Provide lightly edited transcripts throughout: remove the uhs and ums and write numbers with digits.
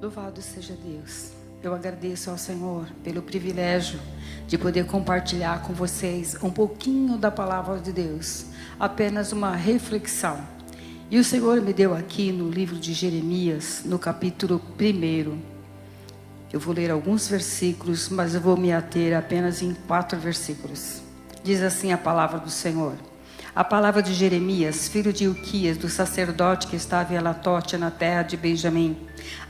Louvado seja Deus. Eu agradeço ao Senhor pelo privilégio de poder compartilhar com vocês um pouquinho da palavra de Deus, apenas uma reflexão. E o Senhor me deu aqui no livro de Jeremias, no capítulo 1. Eu vou ler alguns versículos, mas eu vou me ater apenas em 4 versículos. Diz assim a palavra do Senhor. A palavra de Jeremias, filho de Ilquias, do sacerdote que estava em Anatote, na terra de Benjamim.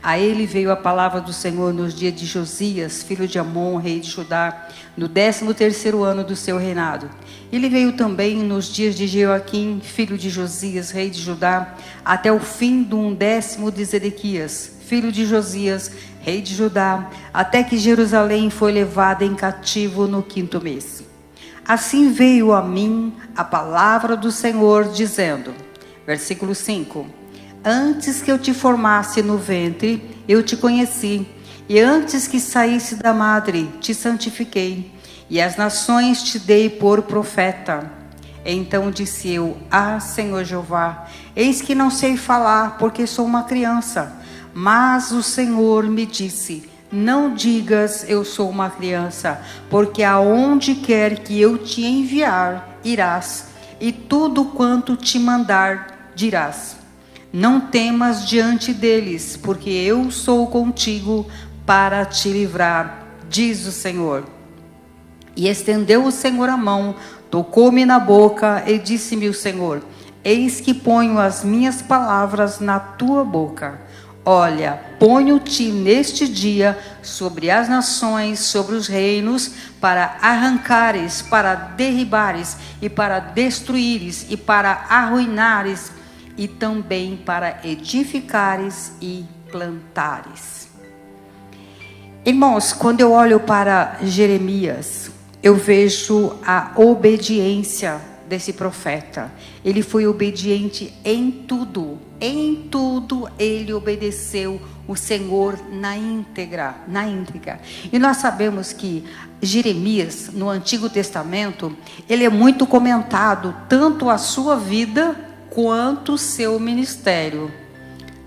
A ele veio a palavra do Senhor nos dias de Josias, filho de Amon, rei de Judá, no 13º ano do seu reinado. Ele veio também nos dias de Joaquim, filho de Josias, rei de Judá, até o fim do 10º de Zedequias, filho de Josias, rei de Judá, até que Jerusalém foi levada em cativo no 5º mês. Assim veio a mim a palavra do Senhor, dizendo, versículo 5, antes que eu te formasse no ventre, eu te conheci, e antes que saísse da madre, te santifiquei, e as nações te dei por profeta. Então disse eu, Senhor Jeová, eis que não sei falar, porque sou uma criança. Mas o Senhor me disse, não digas eu sou uma criança, porque aonde quer que eu te enviar, irás, e tudo quanto te mandar, dirás. Não temas diante deles, porque eu sou contigo para te livrar, diz o Senhor. E estendeu o Senhor a mão, tocou-me na boca e disse-me o Senhor, eis que ponho as minhas palavras na tua boca. Olha, ponho-te neste dia sobre as nações, sobre os reinos, para arrancares, para derribares, e para destruíres, e para arruinares, e também para edificares e plantares. Irmãos, quando eu olho para Jeremias, eu vejo a obediência desse profeta. Ele foi obediente em tudo ele obedeceu o Senhor na íntegra. E nós sabemos que Jeremias, no Antigo Testamento, ele é muito comentado, tanto a sua vida quanto o seu ministério.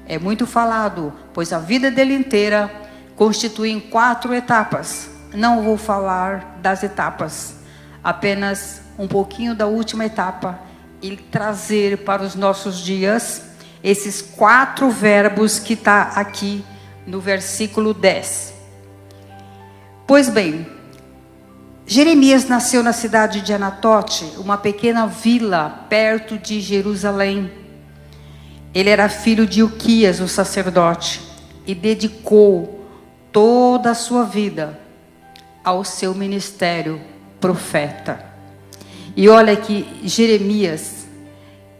É muito falado, pois a vida dele inteira constitui em 4 etapas. Não vou falar das etapas, apenas um pouquinho da última etapa e trazer para os nossos dias esses 4 verbos que está aqui no versículo 10. Pois bem, Jeremias nasceu na cidade de Anatote, uma pequena vila perto de Jerusalém. Ele era filho de Ilquias, o sacerdote, e dedicou toda a sua vida ao seu ministério profeta. E olha que Jeremias,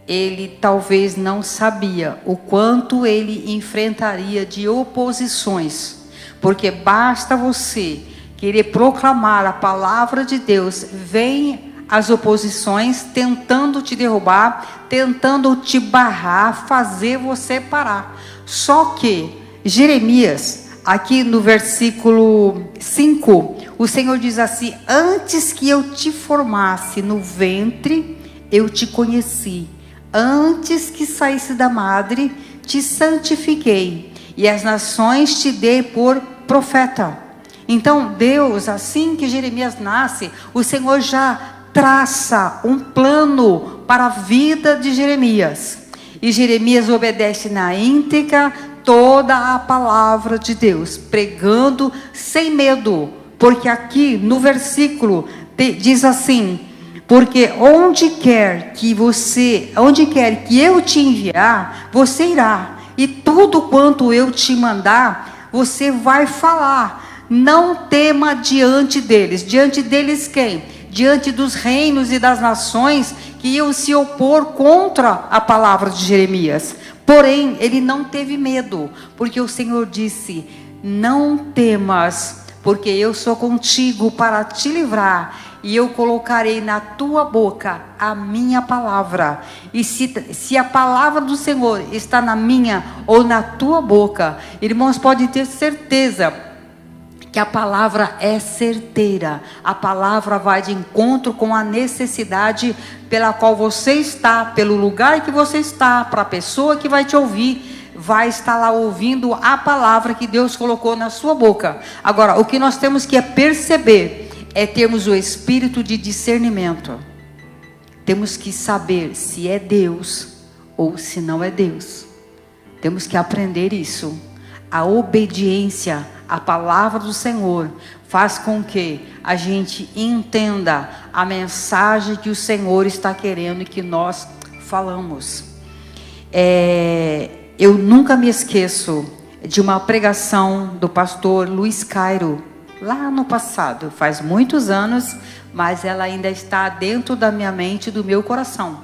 ele talvez não sabia o quanto ele enfrentaria de oposições, porque basta você querer proclamar a palavra de Deus, vem as oposições tentando te derrubar, tentando te barrar, fazer você parar. Só que Jeremias, aqui no versículo 5, o Senhor diz assim, antes que eu te formasse no ventre, eu te conheci. Antes que saísse da madre, te santifiquei, e as nações te dei por profeta. Então Deus, assim que Jeremias nasce, o Senhor já traça um plano para a vida de Jeremias. E Jeremias obedece na íntegra toda a palavra de Deus, pregando sem medo. Porque aqui no versículo diz assim, porque onde quer que eu te enviar, você irá, e tudo quanto eu te mandar, você vai falar. Não tema diante deles. Diante deles quem? Diante dos reinos e das nações que iam se opor contra a palavra de Jeremias. Porém, ele não teve medo, porque o Senhor disse, não temas, porque eu sou contigo para te livrar, e eu colocarei na tua boca a minha palavra. E se a palavra do Senhor está na minha ou na tua boca, irmãos, podem ter certeza que a palavra é certeira. A palavra vai de encontro com a necessidade pela qual você está, pelo lugar que você está, para a pessoa que vai te ouvir, vai estar lá ouvindo a palavra que Deus colocou na sua boca. Agora, o que nós temos que perceber é termos o espírito de discernimento. Temos que saber se é Deus ou se não é Deus. Temos que aprender isso. A obediência à palavra do Senhor faz com que a gente entenda a mensagem que o Senhor está querendo que nós falamos. Eu nunca me esqueço de uma pregação do pastor Luiz Cairo, lá no passado, faz muitos anos, mas ela ainda está dentro da minha mente e do meu coração.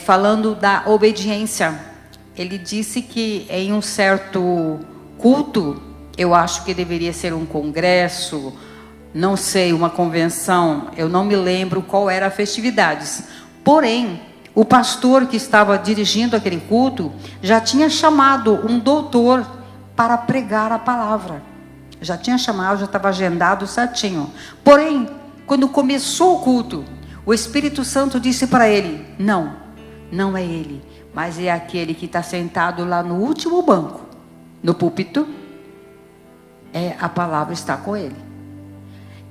Falando da obediência. Ele disse que em um certo culto, eu acho que deveria ser um congresso, não sei, uma convenção, eu não me lembro qual era a festividade. Porém, o pastor que estava dirigindo aquele culto já tinha chamado um doutor para pregar a palavra. Já tinha chamado, já estava agendado certinho. Porém, quando começou o culto, o Espírito Santo disse para ele: não é ele, mas é aquele que está sentado lá no último banco, no púlpito. A palavra está com ele.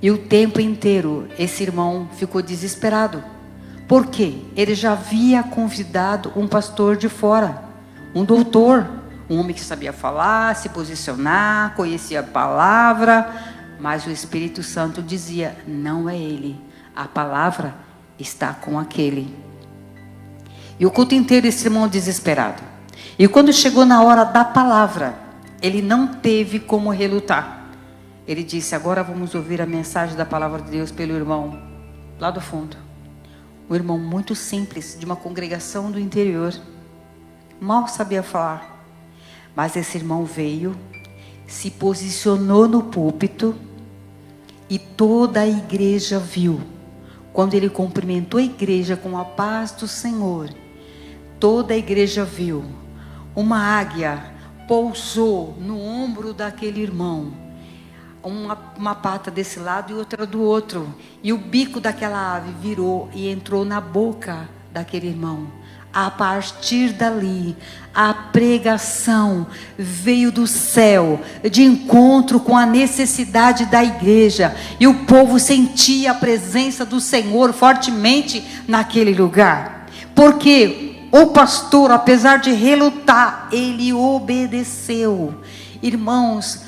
E o tempo inteiro esse irmão ficou desesperado. Por quê? Ele já havia convidado um pastor de fora, um doutor, um homem que sabia falar, se posicionar, conhecia a palavra, mas o Espírito Santo dizia: não é ele, a palavra está com aquele. E o culto inteiro esse irmão desesperado. E quando chegou na hora da palavra, ele não teve como relutar. Ele disse: agora vamos ouvir a mensagem da palavra de Deus pelo irmão lá do fundo. Um irmão muito simples, de uma congregação do interior. Mal sabia falar. Mas esse irmão veio, se posicionou no púlpito e toda a igreja viu. Quando ele cumprimentou a igreja com a paz do Senhor, toda a igreja viu. Uma águia pousou no ombro daquele irmão. Uma pata desse lado e outra do outro. E o bico daquela ave virou e entrou na boca daquele irmão. A partir dali, a pregação veio do céu, de encontro com a necessidade da igreja. E o povo sentia a presença do Senhor fortemente naquele lugar. Porque o pastor, apesar de relutar, ele obedeceu. Irmãos,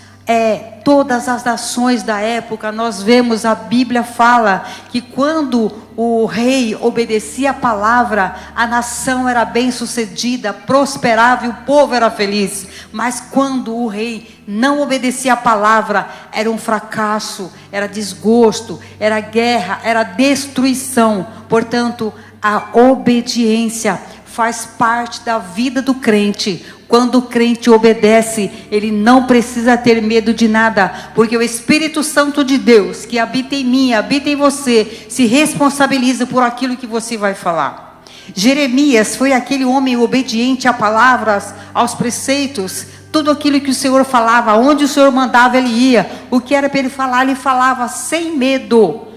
todas as nações da época, nós vemos, a Bíblia fala que quando o rei obedecia a palavra, a nação era bem sucedida, prosperava e o povo era feliz. Mas quando o rei não obedecia a palavra, era um fracasso, era desgosto, era guerra, era destruição. Portanto, a obediência faz parte da vida do crente. Quando o crente obedece, ele não precisa ter medo de nada, porque o Espírito Santo de Deus, que habita em mim, habita em você, se responsabiliza por aquilo que você vai falar. Jeremias foi aquele homem obediente a palavras, aos preceitos, tudo aquilo que o Senhor falava, onde o Senhor mandava ele ia, o que era para ele falar, ele falava sem medo,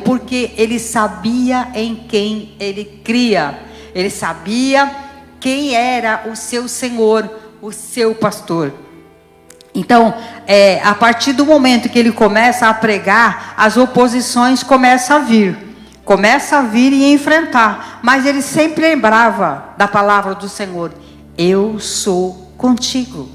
porque ele sabia em quem ele cria, ele sabia quem era o seu Senhor, o seu pastor. Então, a partir do momento que ele começa a pregar, as oposições começam a vir. Começa a vir e enfrentar. Mas ele sempre lembrava da palavra do Senhor. Eu sou contigo.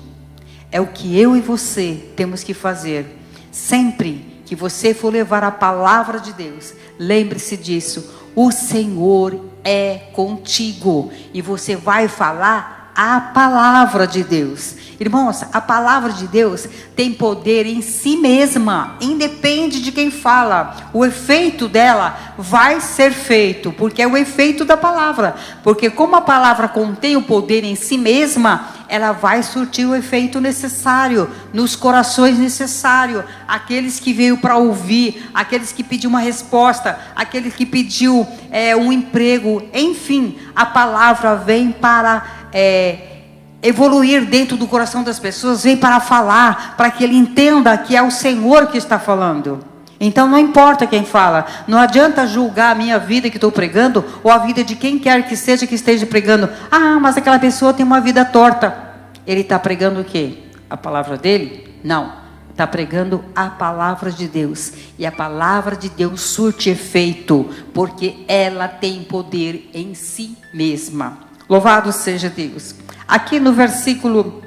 É o que eu e você temos que fazer. Sempre que você for levar a palavra de Deus, lembre-se disso. O Senhor é contigo e você vai falar a palavra de Deus. Irmãos, a palavra de Deus tem poder em si mesma, independe de quem fala. O efeito dela vai ser feito, porque é o efeito da palavra. Porque como a palavra contém o poder em si mesma, ela vai surtir o efeito necessário, nos corações necessário. Aqueles que veio para ouvir, aqueles que pediu uma resposta, aquele que pediu um emprego, enfim, a palavra vem para evoluir dentro do coração das pessoas, vem para falar, para que ele entenda que é o Senhor que está falando. Então não importa quem fala, não adianta julgar a minha vida que estou pregando, ou a vida de quem quer que seja que esteja pregando. Ah, mas aquela pessoa tem uma vida torta. Ele está pregando o quê? A palavra dele? Não, está pregando a palavra de Deus, e a palavra de Deus surte efeito, porque ela tem poder em si mesma. Louvado seja Deus. Aqui no versículo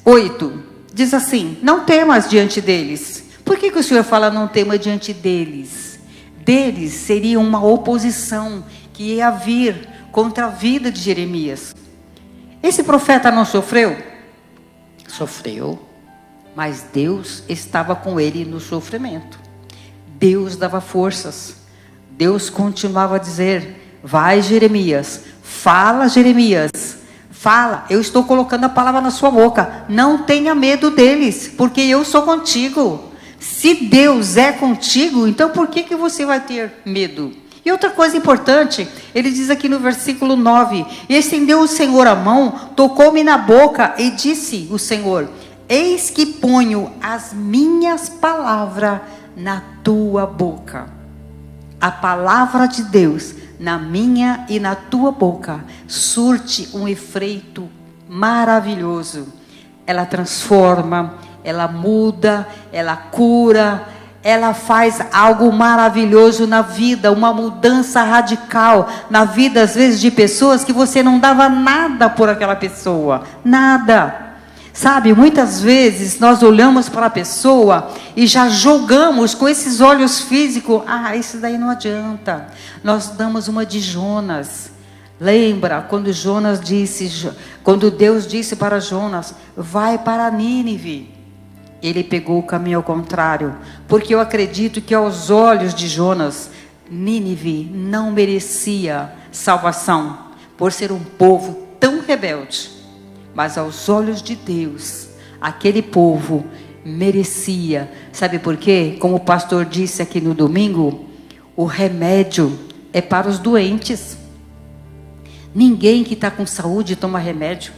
8, diz assim: não temas diante deles. Por que o Senhor fala não tema diante deles? Deles seria uma oposição que ia vir contra a vida de Jeremias. Esse profeta não sofreu? Sofreu, mas Deus estava com ele no sofrimento. Deus dava forças. Deus continuava a dizer: vai, Jeremias, fala, Jeremias, fala, eu estou colocando a palavra na sua boca, não tenha medo deles, porque eu sou contigo. Se Deus é contigo, então por que você vai ter medo? E outra coisa importante, ele diz aqui no versículo 9: e estendeu o Senhor a mão, tocou-me na boca, e disse o Senhor: eis que ponho as minhas palavras na tua boca. A palavra de Deus na minha e na tua boca surte um efeito maravilhoso. Ela transforma, ela muda, ela cura, ela faz algo maravilhoso na vida, uma mudança radical na vida, às vezes, de pessoas que você não dava nada por aquela pessoa, nada. Sabe, muitas vezes nós olhamos para a pessoa e já julgamos com esses olhos físicos: ah, isso daí não adianta. Nós damos uma de Jonas. Lembra quando quando Deus disse para Jonas: vai para Nínive. Ele pegou o caminho ao contrário, porque eu acredito que aos olhos de Jonas, Nínive não merecia salvação, por ser um povo tão rebelde. Mas aos olhos de Deus, aquele povo merecia. Sabe por quê? Como o pastor disse aqui no domingo, o remédio é para os doentes. Ninguém que está com saúde toma remédio.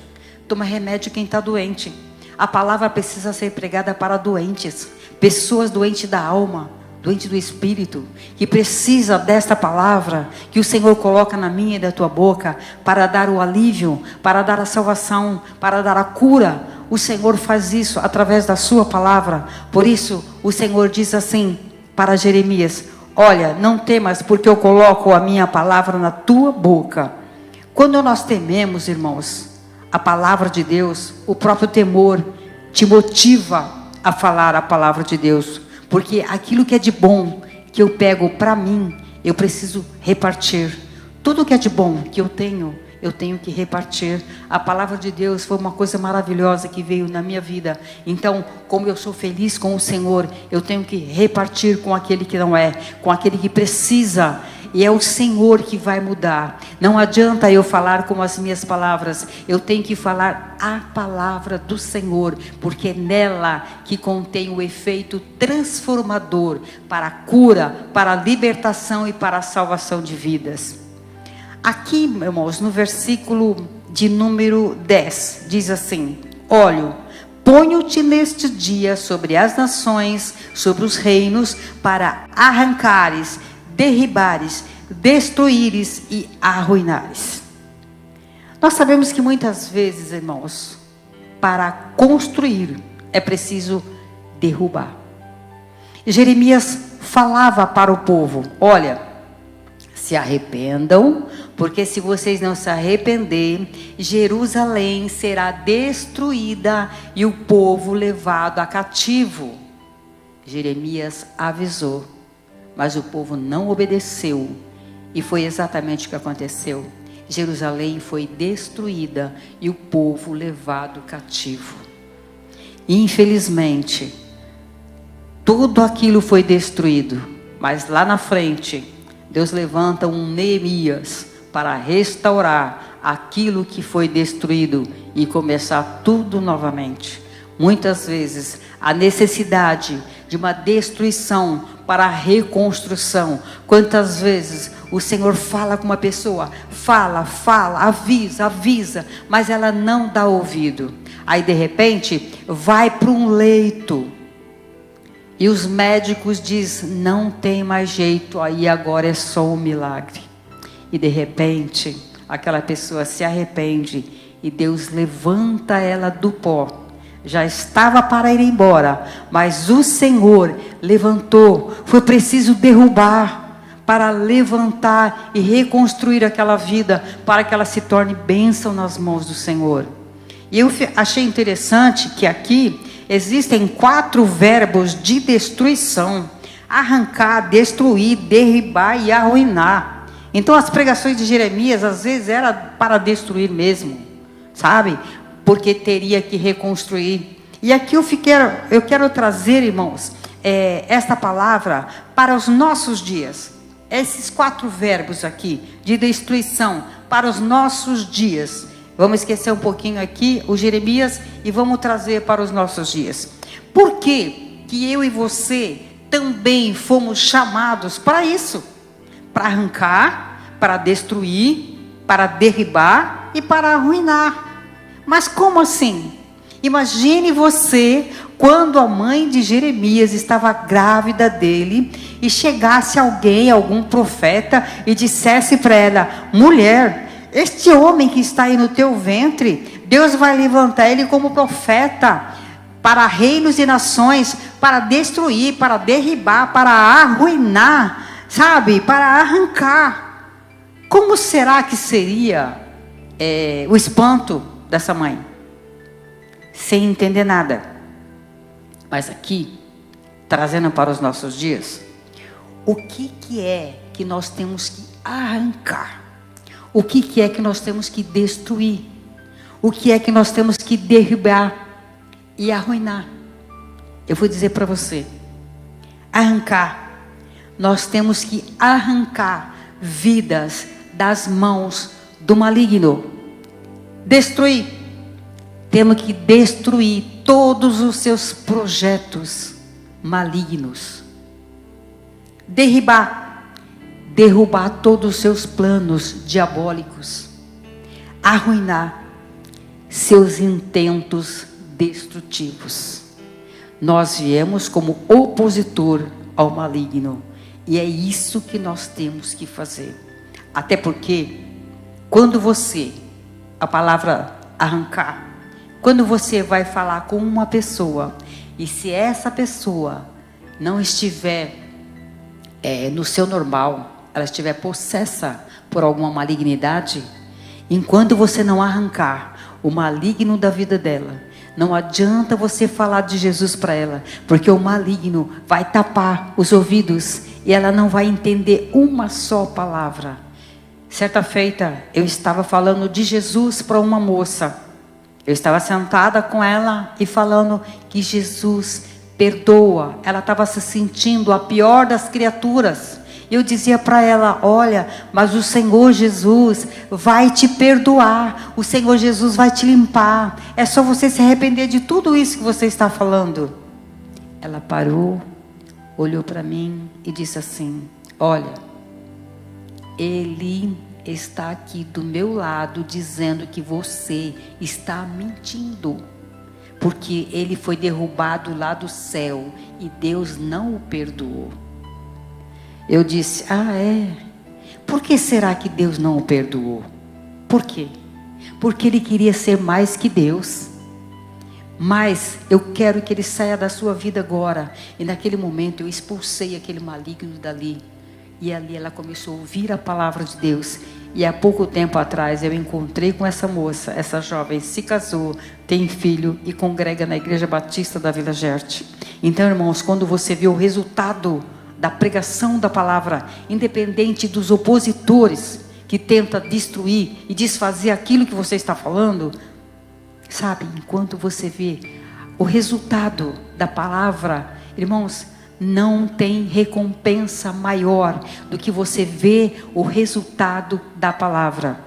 Toma remédio quem está doente. A palavra precisa ser pregada para doentes. Pessoas doentes da alma, doentes do espírito, que precisa desta palavra que o Senhor coloca na minha e da tua boca, para dar o alívio, para dar a salvação, para dar a cura. O Senhor faz isso através da sua palavra. Por isso o Senhor diz assim para Jeremias: olha, não temas, porque eu coloco a minha palavra na tua boca. Quando nós tememos, irmãos, a palavra de Deus, o próprio temor te motiva a falar a palavra de Deus. Porque aquilo que é de bom, que eu pego para mim, eu preciso repartir. Tudo que é de bom que eu tenho que repartir. A palavra de Deus foi uma coisa maravilhosa que veio na minha vida. Então, como eu sou feliz com o Senhor, eu tenho que repartir com aquele que não é, com aquele que precisa. E é o Senhor que vai mudar. Não adianta eu falar com as minhas palavras. Eu tenho que falar a palavra do Senhor, porque é nela que contém o efeito transformador para a cura, para a libertação e para a salvação de vidas. Aqui, irmãos, no versículo de número 10, diz assim: olha, ponho-te neste dia sobre as nações, sobre os reinos, para arrancares, derribares, destruíres e arruinares. Nós sabemos que muitas vezes, irmãos, para construir é preciso derrubar. Jeremias falava para o povo: olha, se arrependam, porque se vocês não se arrepender, Jerusalém será destruída e o povo levado a cativo. Jeremias avisou, mas o povo não obedeceu, e foi exatamente o que aconteceu. Jerusalém foi destruída e o povo levado cativo. Infelizmente, tudo aquilo foi destruído, mas lá na frente, Deus levanta um Neemias para restaurar aquilo que foi destruído e começar tudo novamente. Muitas vezes a necessidade de uma destruição para a reconstrução. Quantas vezes o Senhor fala com uma pessoa, fala, avisa, mas ela não dá ouvido. Aí de repente vai para um leito e os médicos dizem, não tem mais jeito, aí agora é só um milagre. E de repente aquela pessoa se arrepende e Deus levanta ela do pó. Já estava para ir embora, mas o Senhor levantou. Foi preciso derrubar para levantar e reconstruir aquela vida, para que ela se torne bênção nas mãos do Senhor. E eu achei interessante que aqui existem 4 verbos de destruição: arrancar, destruir, derribar e arruinar. Então as pregações de Jeremias às vezes era para destruir mesmo, sabe? Porque teria que reconstruir. E aqui eu quero trazer, irmãos, esta palavra para os nossos dias. Esses 4 verbos aqui de destruição para os nossos dias. Vamos esquecer um pouquinho aqui o Jeremias e vamos trazer para os nossos dias. Por que eu e você também fomos chamados para isso? Para arrancar, para destruir, para derribar e para arruinar. Mas como assim? Imagine você quando a mãe de Jeremias estava grávida dele e chegasse alguém, algum profeta e dissesse para ela, mulher, este homem que está aí no teu ventre, Deus vai levantar ele como profeta para reinos e nações, para destruir, para derribar, para arruinar, sabe? Para arrancar. Como será que seria o espanto dessa mãe? Sem entender nada. Mas aqui, trazendo para os nossos dias, o que é que nós temos que arrancar? O que é que nós temos que destruir? O que é que nós temos que derribar e arruinar? Eu vou dizer para você, arrancar. Nós temos que arrancar vidas das mãos do maligno. Destruir. Temos que destruir todos os seus projetos malignos. Derrubar todos os seus planos diabólicos. Arruinar seus intentos destrutivos. Nós viemos como opositor ao maligno. E é isso que nós temos que fazer. Até porque, quando a palavra arrancar, quando você vai falar com uma pessoa, e se essa pessoa não estiver no seu normal, ela estiver possessa por alguma malignidade, enquanto você não arrancar o maligno da vida dela, não adianta você falar de Jesus para ela, porque o maligno vai tapar os ouvidos e ela não vai entender uma só palavra. Certa feita, eu estava falando de Jesus para uma moça. Eu estava sentada com ela e falando que Jesus perdoa. Ela estava se sentindo a pior das criaturas. Eu dizia para ela, olha, mas o Senhor Jesus vai te perdoar. O Senhor Jesus vai te limpar. É só você se arrepender de tudo isso que você está falando. Ela parou, olhou para mim e disse assim, olha, Ele está aqui do meu lado dizendo que você está mentindo, porque ele foi derrubado lá do céu e Deus não o perdoou. Eu disse, por que será que Deus não o perdoou? Por quê? Porque ele queria ser mais que Deus. Mas eu quero que ele saia da sua vida agora. E naquele momento eu expulsei aquele maligno dali. E ali ela começou a ouvir a palavra de Deus. E há pouco tempo atrás eu encontrei com essa moça, essa jovem se casou, tem filho e congrega na Igreja Batista da Vila Gerte. Então, irmãos, quando você vê o resultado da pregação da palavra, independente dos opositores que tentam destruir e desfazer aquilo que você está falando, sabe, enquanto você vê o resultado da palavra, irmãos, não tem recompensa maior do que você ver o resultado da palavra.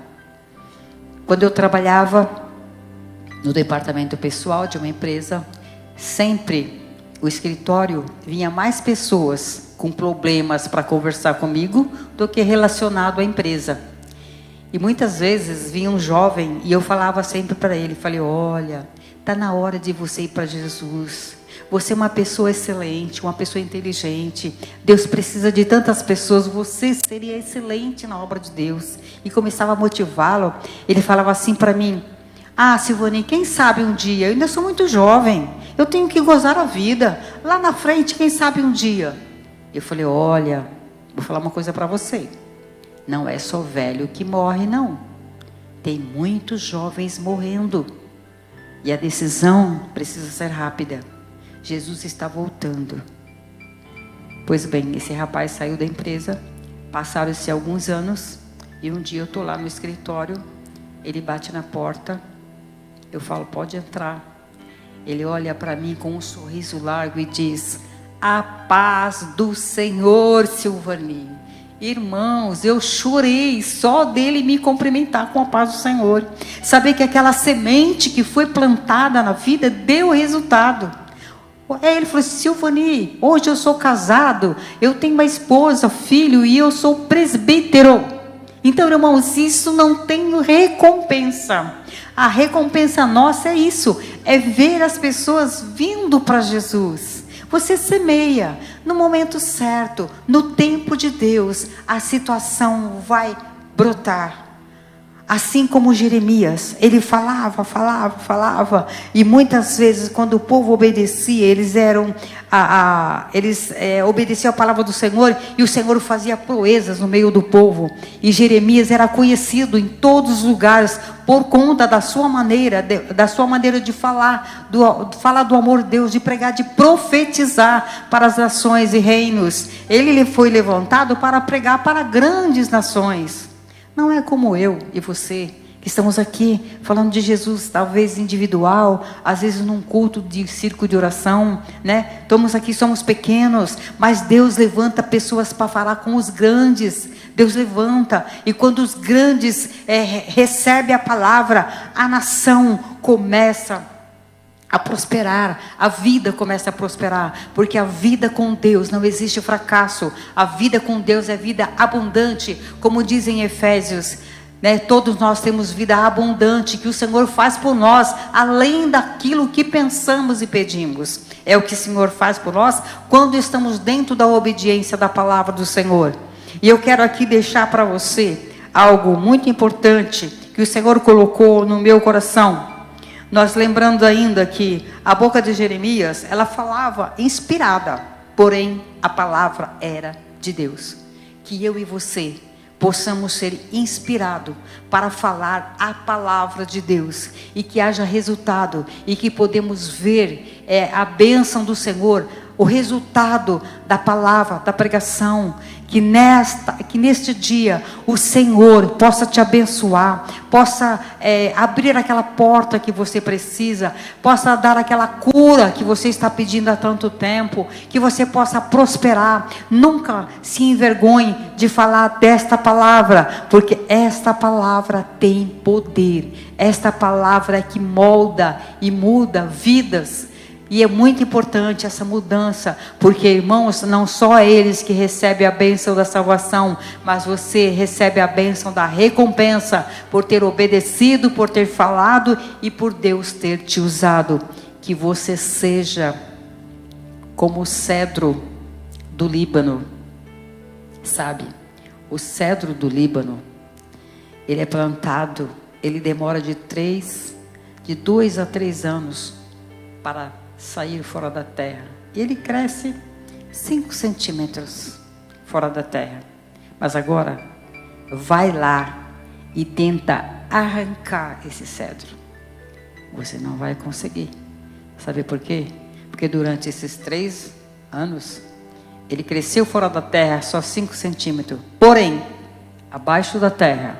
Quando eu trabalhava no departamento pessoal de uma empresa, sempre o escritório vinha mais pessoas com problemas para conversar comigo do que relacionado à empresa. E muitas vezes vinha um jovem e eu falava sempre para ele, falei, olha, está na hora de você ir para Jesus. Você é uma pessoa excelente, uma pessoa inteligente. Deus precisa de tantas pessoas. Você seria excelente na obra de Deus. E começava a motivá-lo. Ele falava assim para mim, ah, Silvani, quem sabe um dia, eu ainda sou muito jovem, eu tenho que gozar a vida. Lá na frente, quem sabe um dia. Eu falei, olha, vou falar uma coisa para você. Não é só velho que morre, não. Tem muitos jovens morrendo. E a decisão precisa ser rápida. Jesus está voltando. Pois bem, esse rapaz saiu da empresa. Passaram-se alguns anos. E um dia eu estou lá no escritório. Ele bate na porta. Eu falo, pode entrar. Ele olha para mim com um sorriso largo e diz, a paz do Senhor, Silvani. Irmãos, eu chorei só dele me cumprimentar com a paz do Senhor. Saber que aquela semente que foi plantada na vida deu resultado. Aí ele falou, Silvani, hoje eu sou casado, eu tenho uma esposa, filho e eu sou presbítero. Então, irmãos, isso não tem recompensa. A recompensa nossa é isso, é ver as pessoas vindo para Jesus. Você semeia no momento certo, no tempo de Deus, a situação vai brotar. Assim como Jeremias, ele falava, e muitas vezes quando o povo obedecia, eles obedeciam a palavra do Senhor, e o Senhor fazia proezas no meio do povo, e Jeremias era conhecido em todos os lugares, por conta da sua maneira de falar, do amor de Deus, de pregar, de profetizar para as nações e reinos. Ele foi levantado para pregar para grandes nações. Não é como eu e você, que estamos aqui falando de Jesus, talvez individual, às vezes num culto de círculo de oração, né? Estamos aqui, somos pequenos, mas Deus levanta pessoas para falar com os grandes. Deus levanta, e quando os grandes recebem a palavra, a nação começa a prosperar, a vida começa a prosperar, porque a vida com Deus não existe fracasso, a vida com Deus é vida abundante, como dizem em Efésios, né? Todos nós temos vida abundante, que o Senhor faz por nós, além daquilo que pensamos e pedimos, é o que o Senhor faz por nós, quando estamos dentro da obediência da palavra do Senhor. E eu quero aqui deixar para você, algo muito importante, que o Senhor colocou no meu coração. Nós lembrando ainda que a boca de Jeremias, ela falava inspirada, porém a palavra era de Deus. Que eu e você possamos ser inspirados para falar a palavra de Deus, e que haja resultado, e que podemos ver a bênção do Senhor, o resultado da palavra, da pregação, que neste dia o Senhor possa te abençoar, possa abrir aquela porta que você precisa, possa dar aquela cura que você está pedindo há tanto tempo, que você possa prosperar. Nunca se envergonhe de falar desta palavra, porque esta palavra tem poder, esta palavra é que molda e muda vidas. E é muito importante essa mudança, porque, irmãos, não só eles que recebem a bênção da salvação, mas você recebe a bênção da recompensa, por ter obedecido, por ter falado e por Deus ter te usado. Que você seja como o cedro do Líbano. Sabe, o cedro do Líbano, ele é plantado, ele demora de 2 a 3 anos para sair fora da terra. Ele cresce 5 centímetros fora da terra. Mas agora, vai lá e tenta arrancar esse cedro. Você não vai conseguir. Sabe por quê? Porque durante esses 3 anos, ele cresceu fora da terra só 5 centímetros. Porém, abaixo da terra,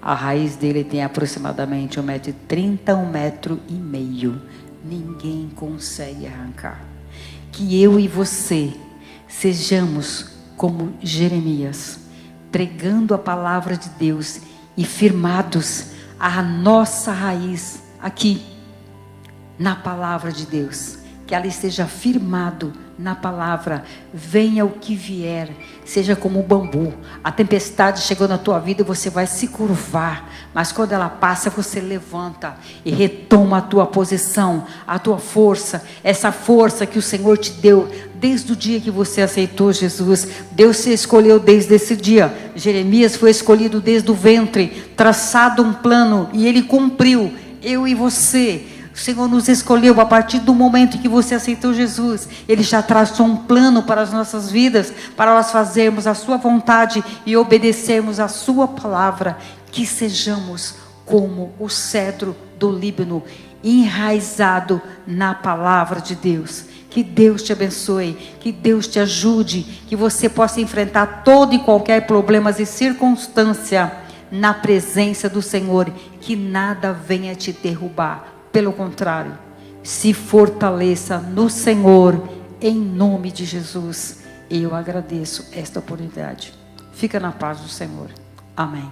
a raiz dele tem aproximadamente 1,30 m, 1,5 m. Ninguém consegue arrancar. Que eu e você sejamos como Jeremias, pregando a palavra de Deus e firmados a nossa raiz aqui, na palavra de Deus. Que ela esteja firmado na palavra. Venha o que vier, seja como o bambu. A tempestade chegou na tua vida e você vai se curvar, mas quando ela passa, você levanta e retoma a tua posição, a tua força, essa força que o Senhor te deu desde o dia que você aceitou Jesus. Deus se escolheu desde esse dia. Jeremias foi escolhido desde o ventre, traçado um plano e ele cumpriu. Eu e você, o Senhor nos escolheu a partir do momento em que você aceitou Jesus. Ele já traçou um plano para as nossas vidas, para nós fazermos a sua vontade e obedecermos a sua palavra. Que sejamos como o cedro do Líbano, enraizado na palavra de Deus. Que Deus te abençoe, que Deus te ajude, que você possa enfrentar todo e qualquer problema e circunstância na presença do Senhor, que nada venha te derrubar. Pelo contrário, se fortaleça no Senhor, em nome de Jesus. E eu agradeço esta oportunidade. Fica na paz do Senhor. Amém.